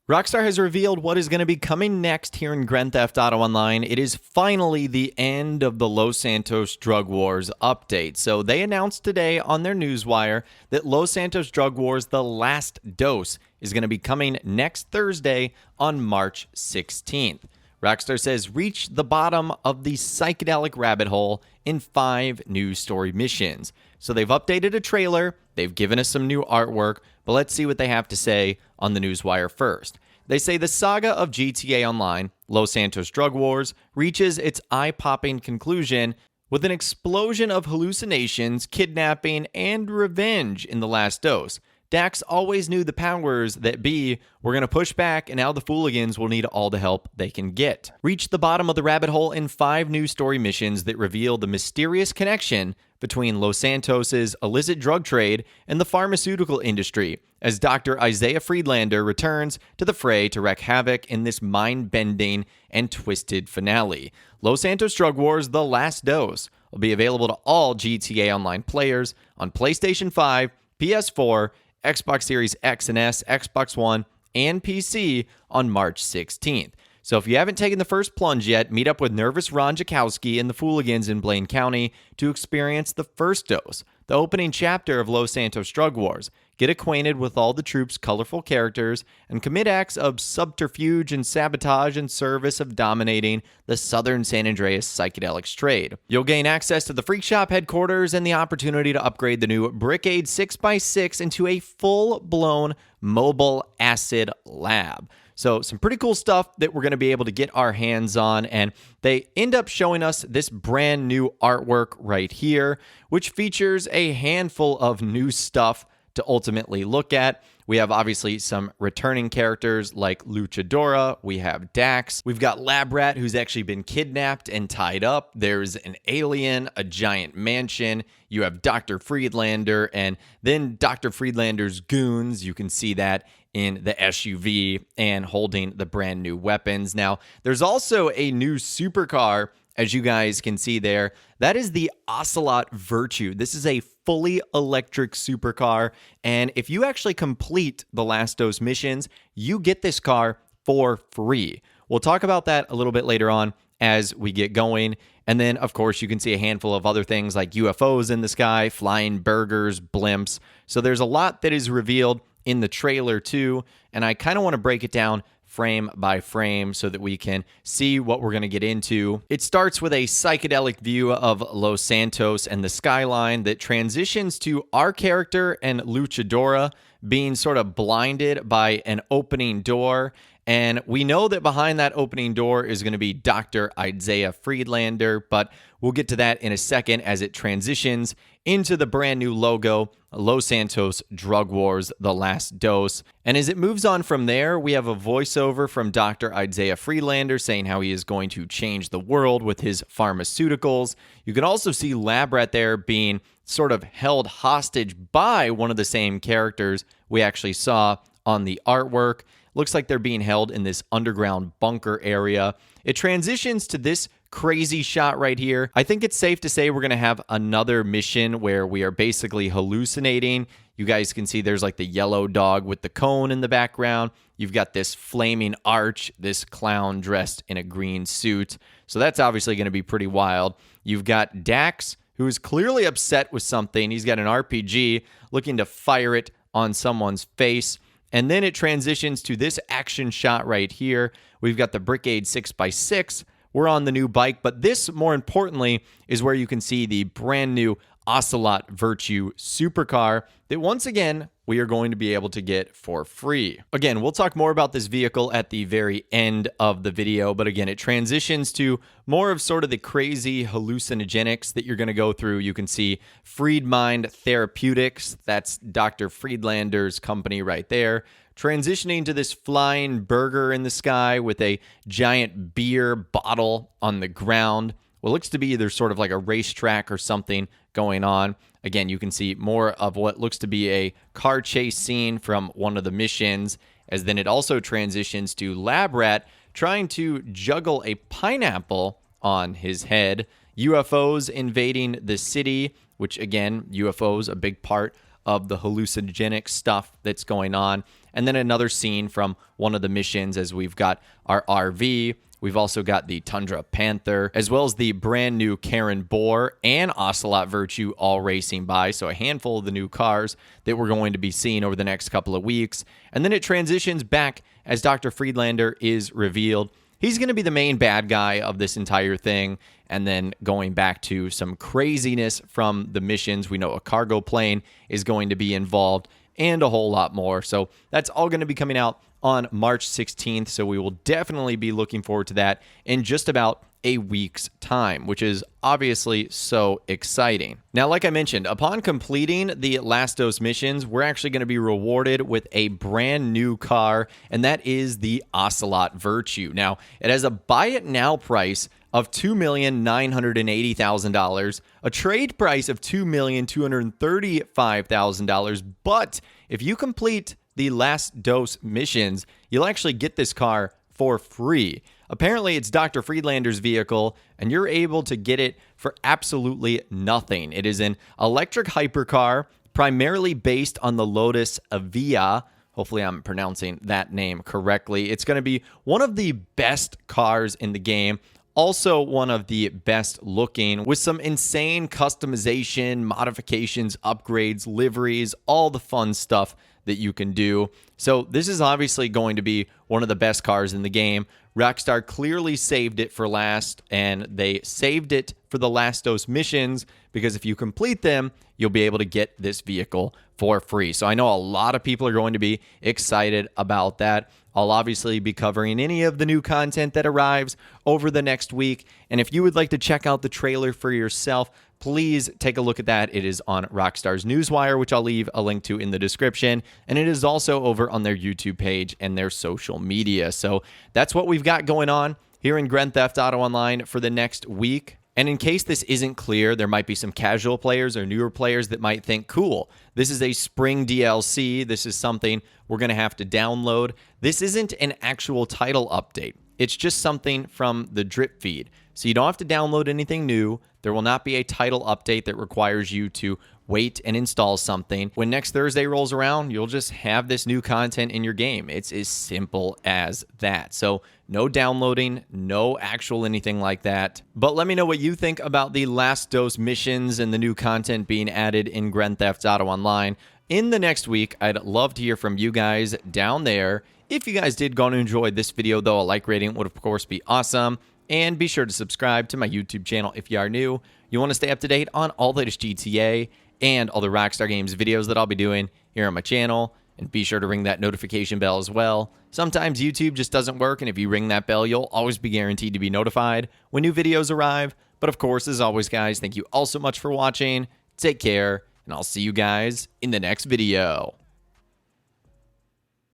Rockstar has revealed what is going to be coming next here in Grand Theft Auto Online. It is finally the end of the Los Santos Drug Wars update. So they announced today on their newswire that Los Santos Drug Wars, the last dose, is going to be coming next Thursday on March 16th. Rockstar says reach the bottom of the psychedelic rabbit hole in 5 new story missions. So they've updated a trailer, they've given us some new artwork, but let's see what they have to say on the newswire first. They say the saga of GTA Online, Los Santos Drug Wars, reaches its eye-popping conclusion with an explosion of hallucinations, kidnapping, and revenge in the last dose. Dax always knew the powers that be were going to push back, and now the Fooligans will need all the help they can get. Reach the bottom of the rabbit hole in 5 new story missions that reveal the mysterious connection between Los Santos's illicit drug trade and the pharmaceutical industry, as Dr. Isaiah Friedlander returns to the fray to wreak havoc in this mind-bending and twisted finale. Los Santos Drug Wars: The Last Dose will be available to all GTA Online players on PlayStation 5, PS4, Xbox Series X and S, Xbox One, and PC on March 16th. So if you haven't taken the first plunge yet, meet up with Nervous Ron Jakowski and the Fooligans in Blaine County to experience the first dose, the opening chapter of Los Santos Drug Wars. Get acquainted with all the troops' colorful characters and commit acts of subterfuge and sabotage in service of dominating the southern San Andreas psychedelics trade. You'll gain access to the Freak Shop headquarters and the opportunity to upgrade the new Brickade 6x6 into a full-blown mobile acid lab. So some pretty cool stuff that we're going to be able to get our hands on, and they end up showing us this brand new artwork right here, which features a handful of new stuff to ultimately look at. We have obviously some returning characters like Luchadora. We have Dax. We've got Lab Rat, who's actually been kidnapped and tied up. There's an alien, a giant mansion. You have Dr. Friedlander, and then Dr. Friedlander's goons. You can see that in the SUV and holding the brand new weapons. Now, there's also a new supercar, as you guys can see there. That is the Ocelot Virtue. This is a fully electric supercar, and if you actually complete the Last Dose missions, you get this car for free. We'll talk about that a little bit later on as we get going. And then, of course, you can see a handful of other things like UFOs in the sky, flying burgers, blimps. So there's a lot that is revealed in the trailer too, and I kind of want to break it down frame by frame so that we can see what we're going to get into. It starts with a psychedelic view of Los Santos and the skyline that transitions to our character and Luchadora being sort of blinded by an opening door. And we know that behind that opening door is going to be Dr. Isaiah Friedlander, but we'll get to that in a second as it transitions into the brand new logo, Los Santos Drug Wars: The Last Dose. And as it moves on from there, we have a voiceover from Dr. Isaiah Friedlander saying how he is going to change the world with his pharmaceuticals. You can also see Lab Rat there being sort of held hostage by one of the same characters we actually saw on the artwork. Looks like they're being held in this underground bunker area. It transitions to this crazy shot right here. I think it's safe to say we're going to have another mission where we are basically hallucinating. You guys can see there's like the yellow dog with the cone in the background. You've got this flaming arch, this clown dressed in a green suit. So that's obviously going to be pretty wild. You've got Dax, who is clearly upset with something. He's got an RPG looking to fire it on someone's face. And then it transitions to this action shot right here. We've got the Brickade 6x6. We're on the new bike, but this, more importantly, is where you can see the brand new Ocelot Virtue supercar that, once again, we are going to be able to get for free. Again, we'll talk more about this vehicle at the very end of the video, but again, it transitions to more of sort of the crazy hallucinogenics that you're going to go through. You can see Freedmind Therapeutics, that's Dr. Friedlander's company right there, transitioning to this flying burger in the sky with a giant beer bottle on the ground. What looks to be either sort of like a racetrack or something going on. Again, you can see more of what looks to be a car chase scene from one of the missions, as then it also transitions to Lab Rat trying to juggle a pineapple on his head. UFOs invading the city, which again, UFOs, a big part of the hallucinogenic stuff that's going on. and then another scene from one of the missions as we've got our RV. We've also got the Tundra Panther, as well as the brand new Karen Boar and Ocelot Virtue all racing by. So a handful of the new cars that we're going to be seeing over the next couple of weeks. And then it transitions back as Dr. Friedlander is revealed. He's going to be the main bad guy of this entire thing. And then going back to some craziness from the missions. We know a cargo plane is going to be involved and a whole lot more. So that's all going to be coming out on March 16th. So we will definitely be looking forward to that in just about a week's time, which is obviously so exciting. Now, like I mentioned, upon completing the Last Dose missions, we're actually going to be rewarded with a brand new car, and that is the Ocelot Virtue. Now, it has a buy it now price of $2,980,000, a trade price of $2,235,000, but if you complete the Last Dose missions, you'll actually get this car for free. Apparently, it's Dr. Friedlander's vehicle, and you're able to get it for absolutely nothing. It is an electric hypercar, primarily based on the Lotus Evija. Hopefully, I'm pronouncing that name correctly. It's going to be one of the best cars in the game. Also one of the best looking, with some insane customization, modifications, upgrades, liveries, all the fun stuff that you can do. So this is obviously going to be one of the best cars in the game. Rockstar clearly saved it for last, and they saved it for the Last Dose missions, because if you complete them, you'll be able to get this vehicle for free. So I know a lot of people are going to be excited about that. I'll obviously be covering any of the new content that arrives over the next week. And if you would like to check out the trailer for yourself, please take a look at that. It is on Rockstar's Newswire, which I'll leave a link to in the description. And it is also over on their YouTube page and their social media. So that's what we've got going on here in Grand Theft Auto Online for the next week. And in case this isn't clear, there might be some casual players or newer players that might think, cool, this is a spring DLC. This is something we're going to have to download. This isn't an actual title update. It's just something from the drip feed. So you don't have to download anything new. There will not be a title update that requires you to wait and install something. When next Thursday rolls around, you'll just have this new content in your game. It's as simple as that. So no downloading, no actual anything like that. But let me know what you think about the Last Dose missions and the new content being added in Grand Theft Auto Online. In the next week, I'd love to hear from you guys down there. If you guys did go and enjoy this video, though, a like rating would, of course, be awesome. And be sure to subscribe to my YouTube channel if you are new. You want to stay up to date on all the latest GTA and all the Rockstar Games videos that I'll be doing here on my channel. And be sure to ring that notification bell as well. Sometimes YouTube just doesn't work, and if you ring that bell, you'll always be guaranteed to be notified when new videos arrive. But of course, as always, guys, thank you all so much for watching. Take care, and I'll see you guys in the next video.